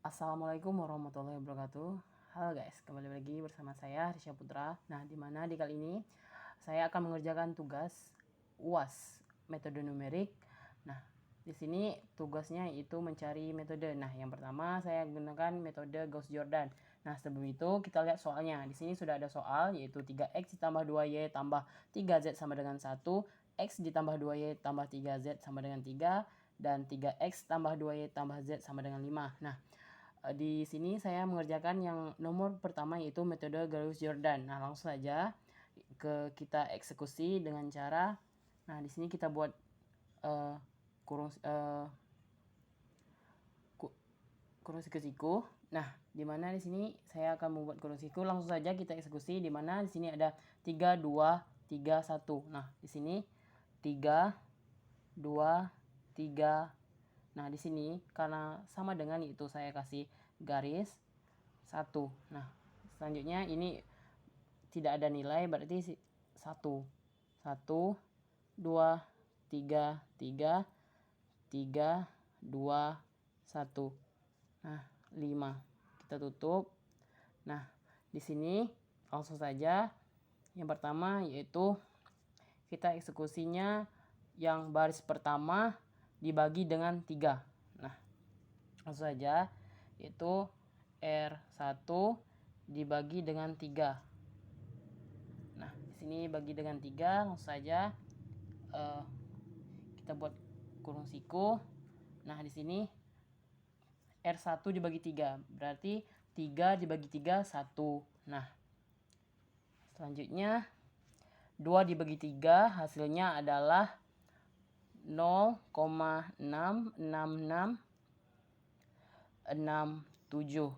Assalamualaikum warahmatullahi wabarakatuh. Halo guys, kembali lagi bersama saya Risha Putra. Nah, dimana di kali ini saya akan mengerjakan tugas UAS metode numerik. Nah, di sini tugasnya itu mencari metode. Nah, yang pertama saya gunakan metode Gauss-Jordan. Nah, sebelum itu kita lihat soalnya. Di sini sudah ada soal yaitu 3x ditambah 2y tambah 3z sama dengan 1, x ditambah 2y tambah 3z sama dengan 3, dan 3x tambah 2y tambah z sama dengan 5. Nah, di sini saya mengerjakan yang nomor pertama yaitu metode Gauss-Jordan. Nah, langsung saja kita eksekusi dengan cara, nah di sini kita buat kurung siku. Nah, di mana di sini saya akan membuat kurung siku. Langsung saja kita eksekusi, di mana di sini ada 3 2 3 1. Nah, di sini 3 2 3. Nah, di sini karena sama dengan itu saya kasih garis 1. Nah, selanjutnya ini tidak ada nilai, berarti 1 1 2 3 3 3 2 1. Nah, 5. Kita tutup. Nah, di sini langsung saja yang pertama yaitu kita eksekusinya yang baris pertama dibagi dengan 3. Nah, langsung saja yaitu R1 dibagi dengan 3. Nah, di sini bagi dengan 3, langsung saja kita buat kurung siku. Nah, di sini R1 dibagi 3, berarti 3 dibagi 3 1. Nah, selanjutnya 2 dibagi 3 hasilnya adalah 0,66667.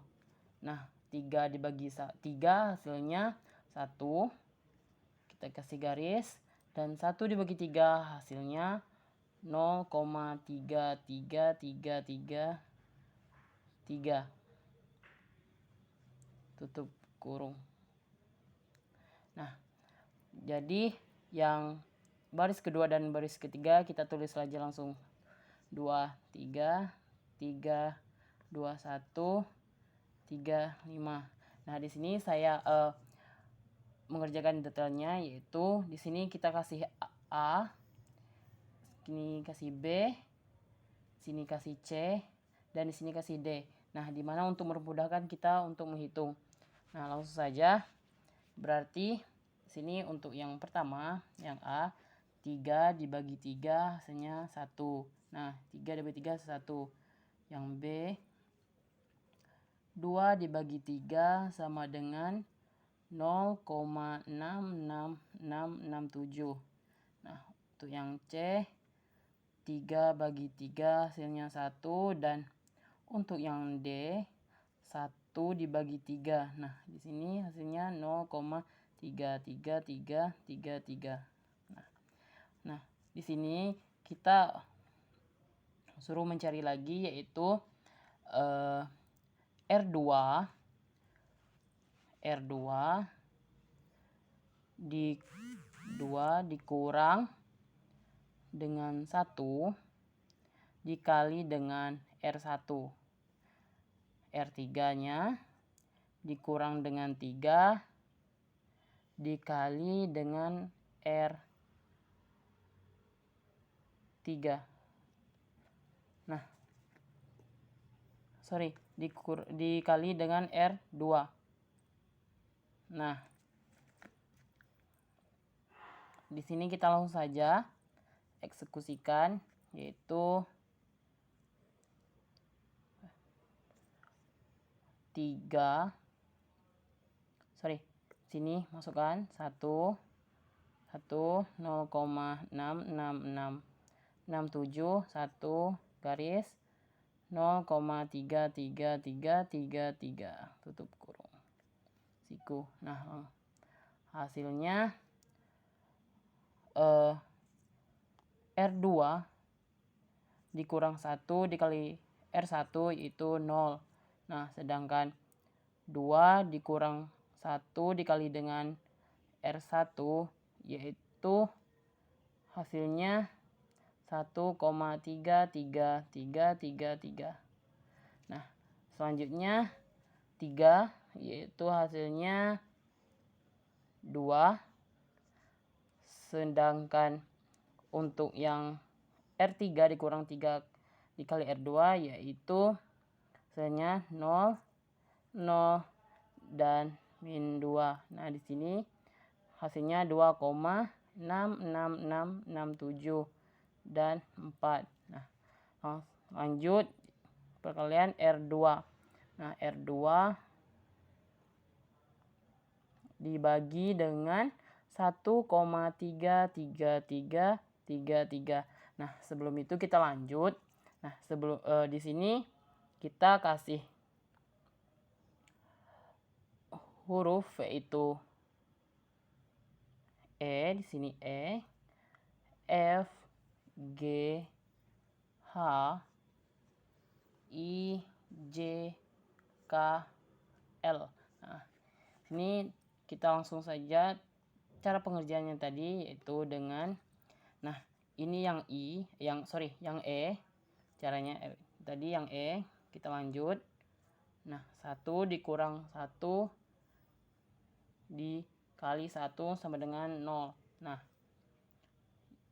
Nah, 3 dibagi 3 hasilnya 1. Kita kasih garis. Dan 1 dibagi 3 hasilnya 0,33333. Tutup kurung. Nah, jadi yang baris kedua dan baris ketiga kita tulis saja langsung 2 3 3 2 1 3 5. Nah, di sini saya mengerjakan detailnya, yaitu di sini kita kasih A, sini kasih B, sini kasih C, dan di sini kasih D. Nah, di mana untuk memudahkan kita untuk menghitung. Nah, langsung saja. Berarti sini untuk yang pertama, yang A, 3 dibagi 3 hasilnya 1. Nah, 3 dibagi 3 1. Yang B, 2 dibagi 3 sama dengan 0,66667. Nah, untuk yang C, 3 bagi 3 hasilnya 1, dan untuk yang D 1 dibagi 3. Nah, di sini hasilnya 0,33333. Nah, di sini kita suruh mencari lagi yaitu R2 di 2 dikurang dengan 1 dikali dengan R1. R3-nya dikurang dengan 3 dikali dengan R3. Nah, dikali dengan R2. Nah, di sini kita langsung saja eksekusikan, yaitu 3, masukkan 1 0,66667 1 garis 0,33333. Tutup kurung siku. Nah, hasilnya R2 dikurang 1 dikali R1 itu 0. Nah, sedangkan 2 dikurang 1 dikali dengan R1 yaitu hasilnya 1,33333. Nah, Selanjutnya 3, yaitu hasilnya 2. Sedangkan untuk yang R3 dikurang 3 dikali R2 yaitu hasilnya 0, 0, dan min 2. Nah, di sini hasilnya 2,66667 dan 4. Nah, lanjut perkalian R2. Nah, R2 dibagi dengan 1,33333. Nah, sebelum itu kita lanjut. Nah, di sini kita kasih huruf yaitu E, di sini E, F, G, H, I, J, K, L. Nah, sini kita langsung saja cara pengerjaannya tadi yaitu dengan, nah ini yang yang E, caranya tadi yang E, kita lanjut. Nah, 1 dikurang 1 dikali 1 sama dengan 0. Nah,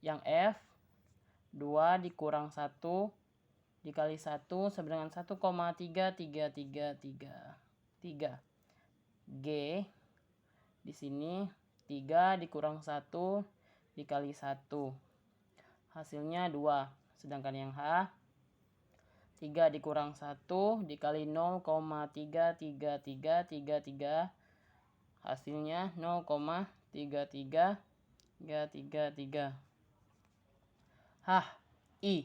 yang F 2 dikurang 1 dikali 1 sama dengan 1,3333. G di sini 3 dikurang 1 dikali 1. Hasilnya 2. Sedangkan yang H 3 dikurang 1 dikali 0,33333. Hasilnya 0,33333. I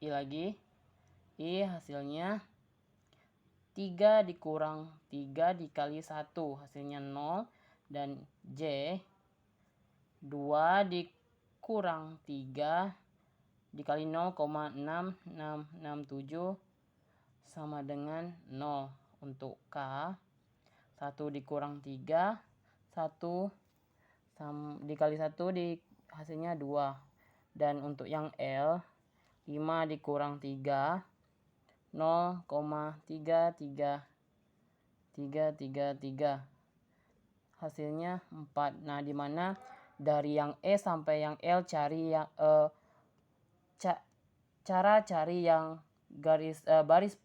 lagi. I hasilnya 3 dikurang 3 dikali 1. Hasilnya 0. Dan J 2 dikurang 3 dikali 0,6667 sama dengan 0. Untuk K 1 dikurang 3, 1 dikali 1 hasilnya 2. Dan untuk yang L 5 dikurang 3 0,33333. Hasilnya 4. Nah, dimana dari yang E sampai yang L cari yang cara cari yang baris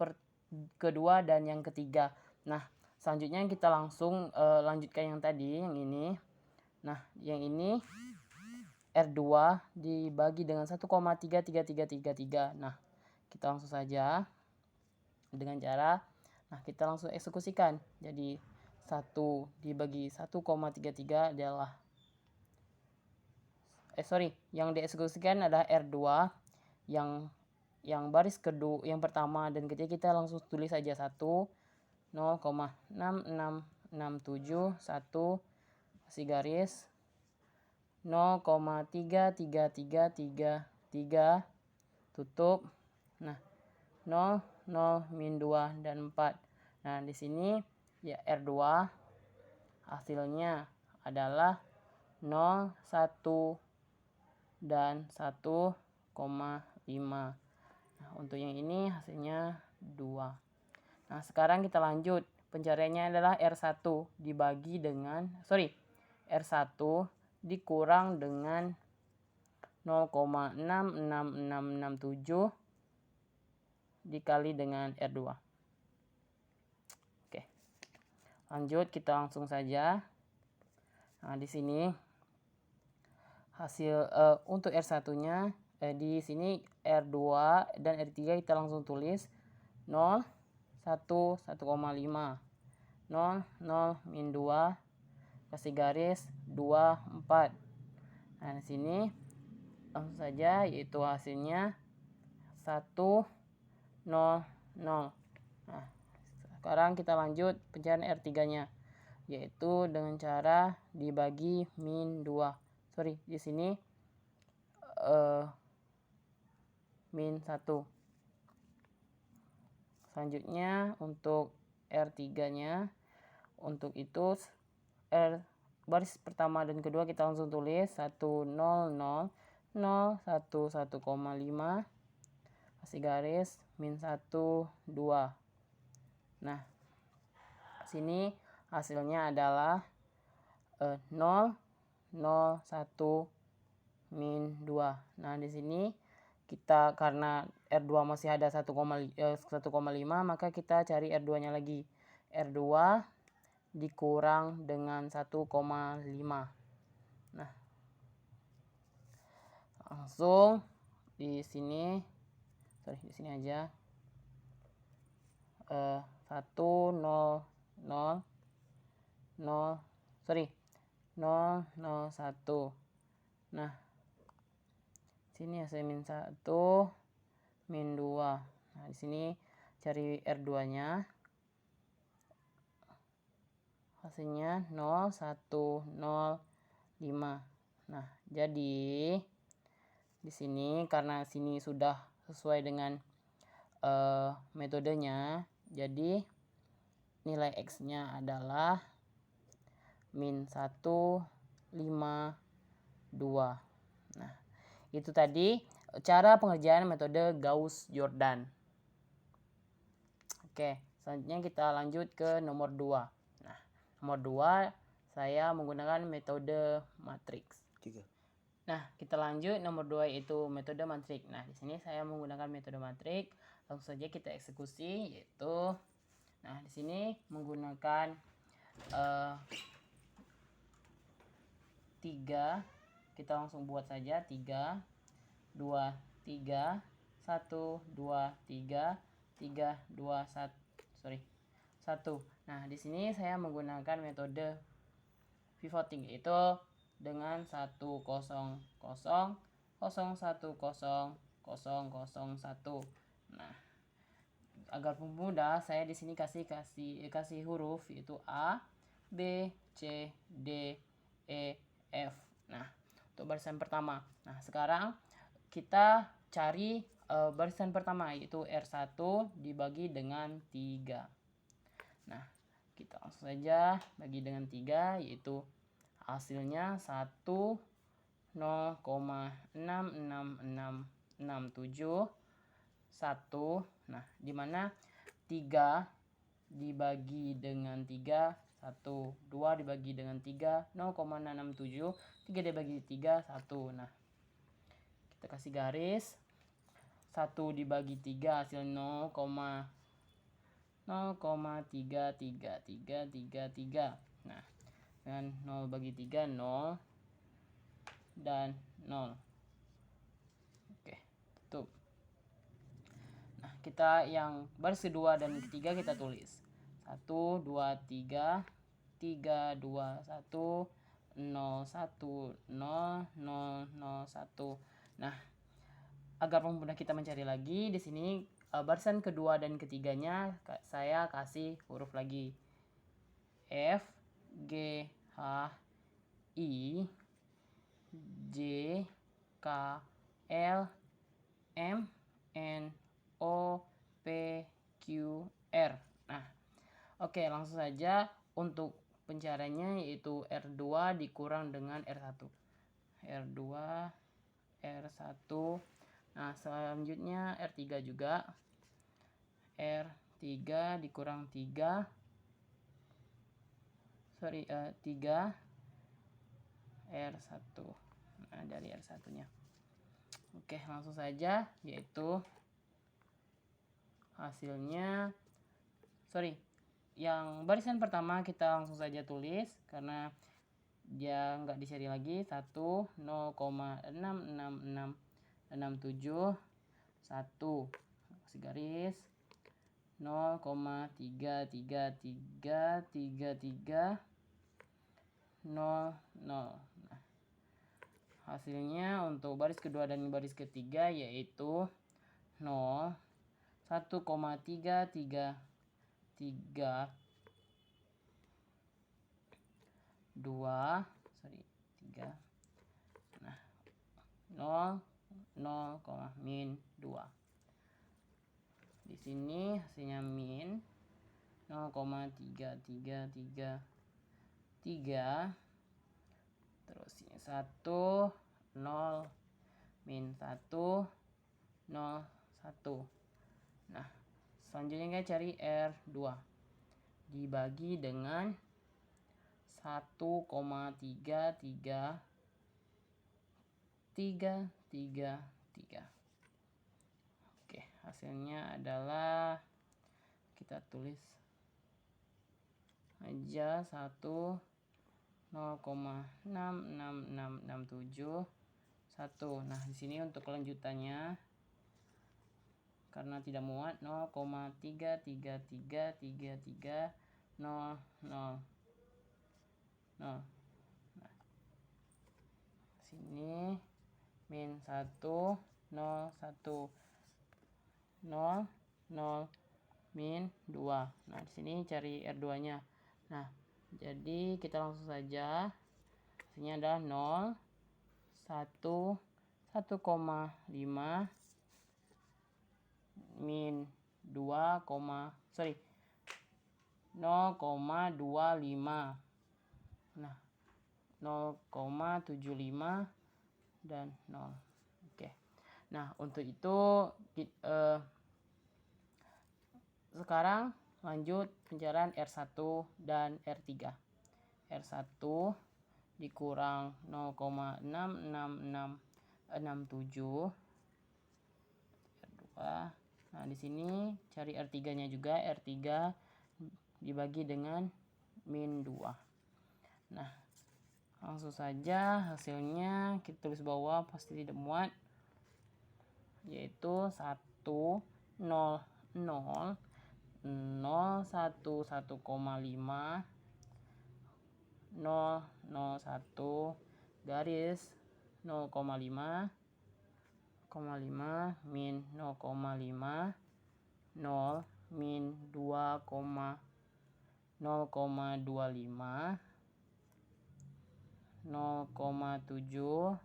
kedua dan yang ketiga. Nah, selanjutnya kita langsung lanjutkan yang tadi, yang ini. Nah, yang ini R2 dibagi dengan 1,33333. Nah, kita langsung saja dengan cara, nah kita langsung eksekusikan. Jadi 1 dibagi 1,33 adalah yang dieksekusikan adalah R2 yang baris kedua, yang pertama dan ketiga kita langsung tulis saja 1 0,6667 1 kasih garis 0,33333 tutup. Nah, 0, 0, min 2 dan 4. Nah, di sini ya R2 hasilnya adalah 0, 1 dan 1,5. Nah, untuk yang ini hasilnya 2. Nah, sekarang kita lanjut. Pencariannya adalah R1 dibagi dengan R1 dikurang dengan 0,66667 dikali dengan R2. Oke. Lanjut, kita langsung saja. Nah, di sini hasil untuk R1-nya di sini R2 dan R3 kita langsung tulis 0, 1, 1,5. 0, 0, min 2 kasih garis 2, 4. Nah, di sini langsung saja yaitu hasilnya 1, 0, 0. Nah, sekarang kita lanjut pencarian R3-nya yaitu dengan cara dibagi min 2. Di sini min 1. Selanjutnya untuk R3-nya, untuk itu baris pertama dan kedua kita langsung tulis 1, 0, 0, 0, 1, 1,5 kasih garis min 1, 2. Nah, sini hasilnya adalah 0, 0, 1, min 2. Nah, di sini kita karena R2 masih ada 1,5, maka kita cari R2-nya lagi. R2 dikurang dengan 1,5. Nah, langsung di sini aja 1, 0, 0, 0, 0, 1. Nah, sini hasil min 1, min 2. Nah, di sini cari R2-nya. Hasilnya 0, 1, 0, 5. Nah, jadi di sini karena sini sudah sesuai dengan metodenya, jadi nilai X-nya adalah min 1, 5, 2. Nah, itu tadi cara pengerjaan metode Gauss-Jordan. Oke, selanjutnya kita lanjut ke nomor 2. Nah, nomor 2 saya menggunakan metode matriks. 3. Nah, kita lanjut nomor 2 yaitu metode matriks. Nah, di sini saya menggunakan metode matriks. Langsung saja kita eksekusi yaitu di sini menggunakan 3. Kita langsung buat saja 3 2 3 1 2 3 3 2 1. Nah, di sini saya menggunakan metode pivoting yaitu dengan 1 0 0 0 1 0 0 0 1. Nah, agar mudah saya di sini kasih huruf yaitu A, B, C, D, E, F. Nah, untuk barisan pertama. Nah, sekarang kita cari barisan pertama yaitu R1 dibagi dengan 3. Nah, kita langsung saja bagi dengan 3 yaitu hasilnya 1 0,66667 1. Nah, dimana 3 dibagi dengan 3 1, 2 dibagi dengan 3 0,667, 3 dibagi 3 1. Nah, kita kasih garis 1 dibagi 3 hasil 0,3333. Nah, dengan 0 bagi 3 0 dan 0. Oke, tutup. Nah, kita yang baris kedua dan ketiga kita tulis 1 2 3 3 2 1 0 1 0 0 0 1. Nah, agar mudah kita mencari lagi di sini barisan kedua dan ketiganya saya kasih huruf lagi F G H I J K L M N O P Q R. Nah, oke, langsung saja untuk pencariannya yaitu R2 dikurang dengan R1. R2 R1. Nah, selanjutnya R3 juga. R3 dikurang 3. 3 R1. Nah, dari R1-nya. Oke, langsung saja yaitu hasilnya yang barisan pertama kita langsung saja tulis karena dia nggak diseri lagi 1 0,66667 1 kasih garis 0,33333 0 0. Nah, hasilnya untuk baris kedua dan baris ketiga yaitu 0 1,333 2 3. Nah, 0 0, min 2. Di sini hasilnya min 0,333. Terus ini 1 0 min 1 0 1. Nah, selanjutnya kita cari R2. dibagi dengan 1,33333. Oke, hasilnya adalah kita tulis aja 0,66667. Nah, di sini untuk kelanjutannya karena tidak muat 0,3333300. Nah, sini min 1 0 1 0 0 min 2. Nah, di sini cari R2-nya. Nah, jadi kita langsung saja. Hasilnya adalah 0 1 1,5 min 2, 0,25. Nah, 0,75 dan 0. Oke. Nah, untuk itu sekarang lanjut pencarian R1 dan R3. R1 dikurang 0,66667. R2. Nah, di sini cari R3-nya juga. R3 dibagi dengan min 2. Nah, langsung saja hasilnya kita tulis bawah, pasti tidak muat, yaitu 1 0 0 0 1 1,5 0 0 1 garis 0,5 min 0,5 0 min 2, 0,25 0,7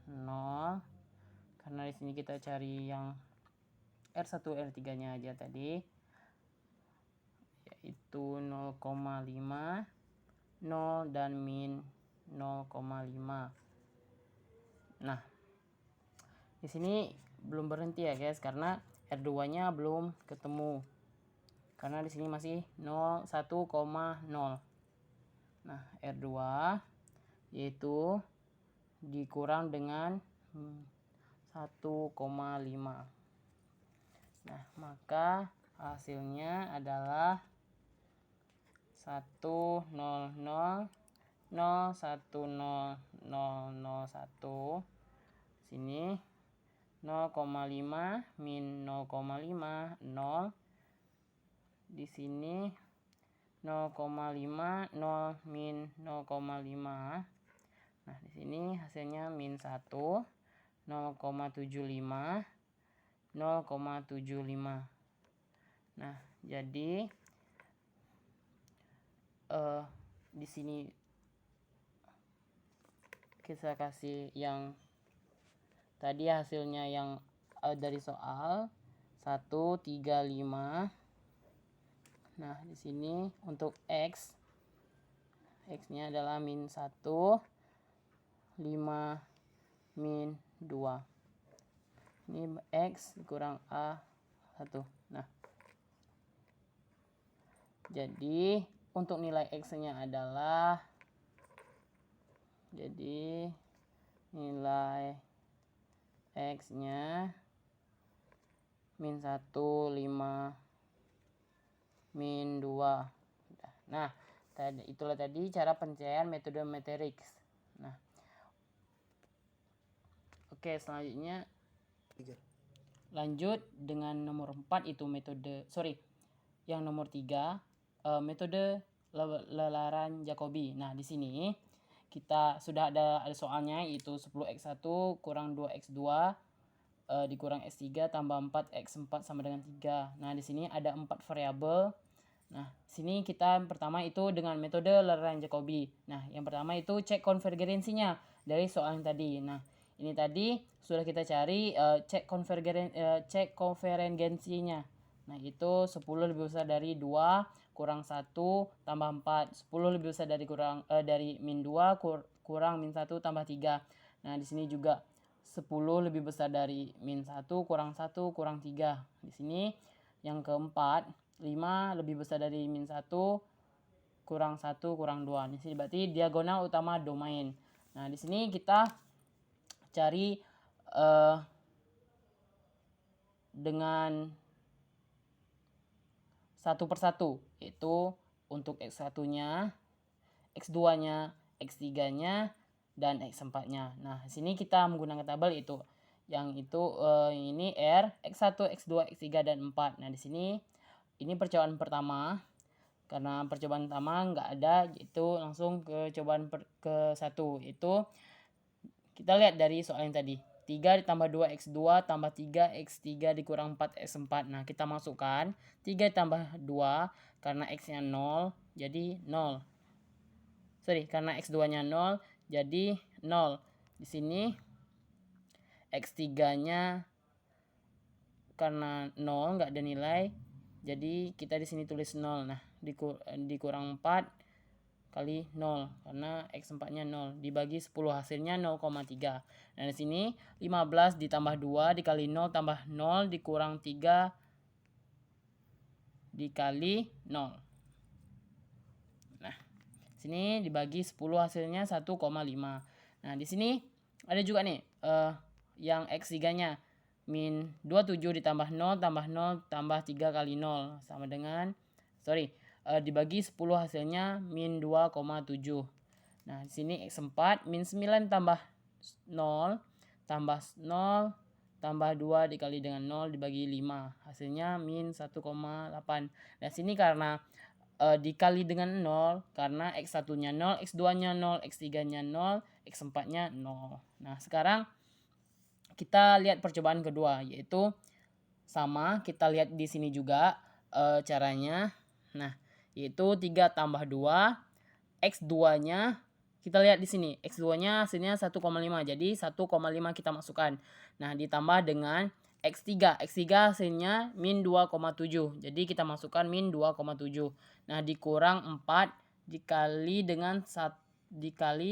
0. Karena di sini kita cari yang R1 R3-nya aja tadi, yaitu 0,5 0 dan min 0,5. Nah, di sini belum berhenti ya guys, karena R2-nya belum ketemu. Karena di sini masih 1,0. Nah, R2 yaitu dikurang dengan 1,5. Nah, maka hasilnya adalah 1 0 0 0 1 0 0 0 1. Sini 0,5 min 0,5 0. Di sini 0,5 0 min 0,5. Nah, di sini hasilnya min 1 0,75 0,75. Nah, jadi di sini kita kasih yang tadi hasilnya yang dari soal 135. Nah, di sini untuk X-nya adalah min 1 5 min 2. Ini X kurang A1. Nah, jadi untuk nilai X-nya adalah, jadi nilai X-nya min 1 5 min 2. Nah, itulah tadi cara pencarian metode matrix. Nah, oke, selanjutnya lanjut dengan nomor 4, itu metode, yang nomor 3, metode lelaran Jacobi. Nah, di sini kita sudah ada soalnya, yaitu 10x1 kurang 2x2 dikurang x3 tambah 4x4 sama dengan 3. Nah, di sini ada 4 variabel. Nah, sini kita pertama itu dengan metode lelaran Jacobi. Nah, yang pertama itu cek konvergensinya dari soal yang tadi. Nah, ini tadi sudah kita cari cek konvergensinya. Nah, itu 10 lebih besar dari 2 kurang 1 tambah 4. 10 lebih besar dari dari min 2 kurang min 1 tambah 3. Nah, di sini juga 10 lebih besar dari min 1 kurang 1 kurang 3. Di sini yang keempat 5 lebih besar dari min 1 kurang 1 kurang 2. Di sini berarti diagonal utama domain. Nah, di sini kita cari dengan satu persatu, yaitu untuk X1-nya, X2-nya, X3-nya, dan X4-nya. Nah, di sini kita menggunakan tabel itu. Yang itu ini R, X1, X2, X3, dan 4. Nah, di sini ini percobaan pertama. Karena percobaan pertama nggak ada, yaitu langsung ke cobaan ke 1. Itu kita lihat dari soal yang tadi. 3 ditambah 2 X2 tambah 3 X3 dikurang 4 X4. Nah, kita masukkan 3 ditambah 2 karena X-nya 0 jadi 0. Karena X2-nya 0 jadi 0. Di sini X3-nya karena 0 nggak ada nilai, jadi kita di sini tulis 0. Nah, dikurang 4 kali 0 karena X4-nya 0 dibagi 10 hasilnya 0,3. Nah, di sini 15 ditambah 2 dikali 0 tambah 0 dikurang 3 dikali 0. Nah, sini dibagi 10 hasilnya 1,5. Nah, di sini ada juga nih yang X3-nya min 27 ditambah 0 tambah 0 tambah 3 kali 0 sama dengan dibagi 10 hasilnya min 2,7. Nah, di sini X4 min 9 tambah 0 tambah 0 tambah 2 dikali dengan 0 dibagi 5. Hasilnya min 1,8. Nah, sini karena dikali dengan 0 karena X1-nya 0, X2-nya 0, X3-nya 0, X4-nya 0. Nah, sekarang kita lihat percobaan kedua, yaitu sama, kita lihat di sini juga caranya. Nah, yaitu 3 tambah 2, X2-nya kita lihat di sini, X2-nya hasilnya 1,5. Jadi 1,5 kita masukkan. Nah, ditambah dengan X3. X3 hasilnya min 2,7. Jadi kita masukkan min 2,7. Nah, dikurang 4 dikali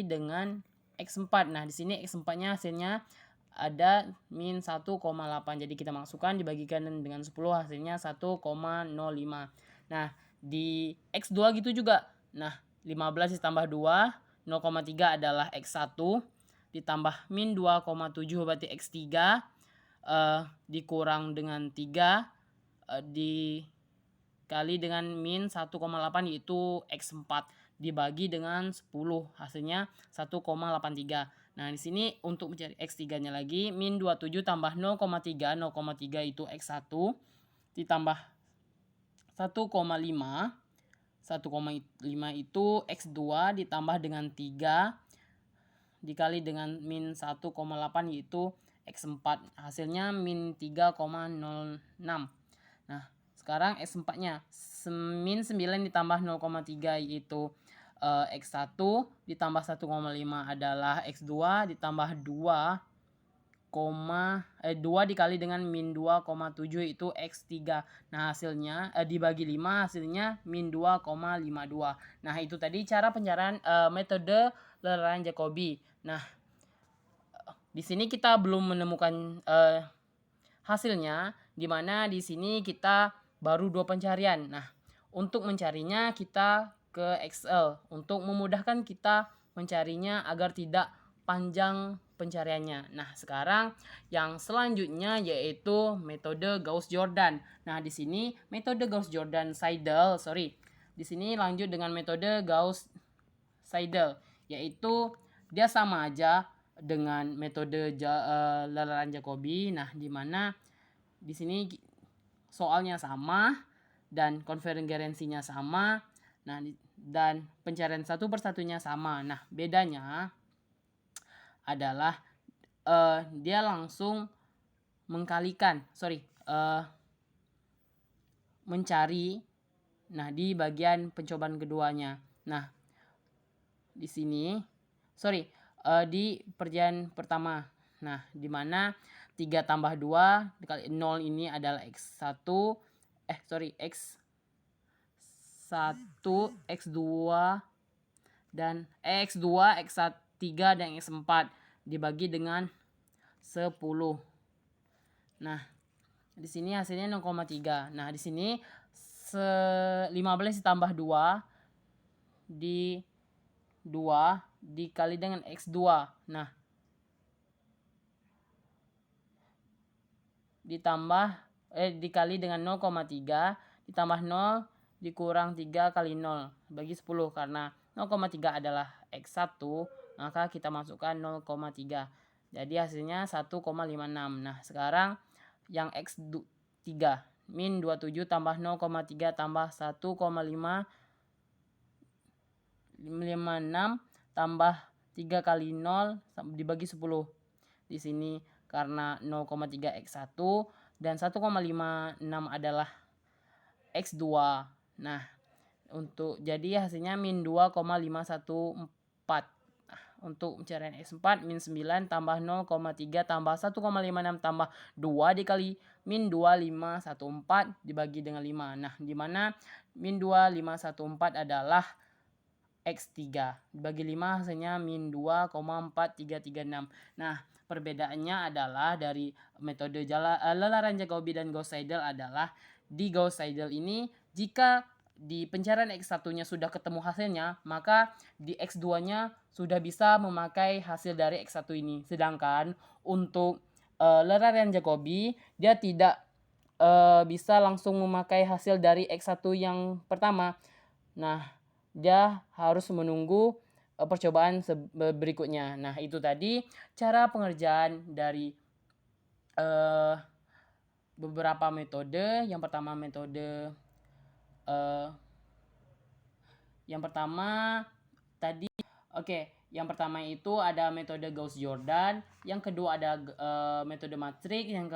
dengan X4. Nah, di sini X4-nya hasilnya ada min 1,8. Jadi kita masukkan dibagikan dengan 10 hasilnya 1,05. Nah, di X2 gitu juga. Nah, 15 ditambah 2, 0,3 adalah X1 ditambah min 2,7 berarti X3 dikurang dengan 3 dikali dengan min 1,8 yaitu X4 dibagi dengan 10 hasilnya 1,83. Nah, di sini untuk mencari X3-nya lagi min 27 tambah 0,3 itu X1 ditambah 1,5 itu X2 ditambah dengan 3 dikali dengan min 1,8 yaitu X4. Hasilnya min 3,06. Nah, sekarang X4-nya min 9 ditambah 0,3 yaitu X1 ditambah 1,5 adalah X2 ditambah 2 dikali dengan min 2,7 itu X3. Nah, hasilnya dibagi 5 hasilnya min 2,52. Nah, itu tadi cara pencarian metode Lereng Jacobi. Nah, di sini kita belum menemukan hasilnya, di mana di sini kita baru 2 pencarian. Nah, untuk mencarinya kita ke Excel untuk memudahkan kita mencarinya agar tidak panjang pencariannya. Nah, sekarang yang selanjutnya yaitu metode Gauss-Jordan. Nah, di sini metode Gauss-Jordan-Seidel, Di sini lanjut dengan metode Gauss-Seidel, yaitu dia sama aja dengan metode Lereng Jacobi. Nah, di mana di sini soalnya sama dan konvergensinya sama. Nah, dan pencarian satu persatunya sama. Nah, bedanya adalah dia langsung mengkalikan, mencari. Nah, di bagian pencobaan keduanya. Nah, di sini, di perjalanan pertama. Nah, di mana 3 tambah 2 dikali 0 ini adalah X1, X1, X2, dan X2, X3, dan X4 dibagi dengan 10. Nah, di sini hasilnya 0,3. Nah, di sini 15 ditambah 2 di 2 dikali dengan X2. Nah, dikali dengan 0,3 ditambah 0 dikurang 3 kali 0 bagi 10. Karena 0,3 adalah X1, maka kita masukkan 0,3. Jadi hasilnya 1,56. Nah, sekarang yang X3 min 27 tambah 0,3 tambah 1,556 tambah 3 kali 0 dibagi 10. Di sini karena 0,3 X1 dan 1,56 adalah X2. Nah, jadi hasilnya min 2,514. Untuk pencarian X4 min 9 tambah 0,3 tambah 1,56 tambah 2 dikali min 2514 dibagi dengan 5. Nah, di mana min 2514 adalah X3. Dibagi 5 hasilnya min 2,4336. Nah, perbedaannya adalah dari metode lelaran Jacobi dan Gauss-Seidel adalah di Gauss-Seidel ini jika di pencarian X1-nya sudah ketemu hasilnya, maka di X2-nya sudah bisa memakai hasil dari X1 ini. Sedangkan untuk lelaran Jacobi, dia tidak bisa langsung memakai hasil dari X1 yang pertama. Nah, dia harus menunggu percobaan berikutnya. Nah, itu tadi cara pengerjaan dari beberapa metode. Yang pertama yang pertama itu ada metode Gauss-Jordan, yang kedua ada metode matriks, yang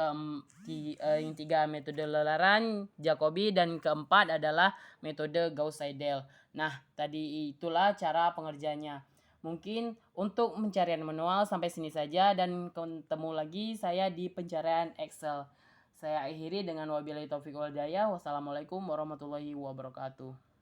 ketiga metode lelaran Jacobi, dan keempat adalah metode Gauss-Seidel. Nah, tadi itulah cara pengerjaannya. Mungkin untuk pencarian manual sampai sini saja, dan ketemu lagi saya di pencarian Excel. Saya akhiri dengan wabillahi taufiq wal hidayah. Wassalamualaikum warahmatullahi wabarakatuh.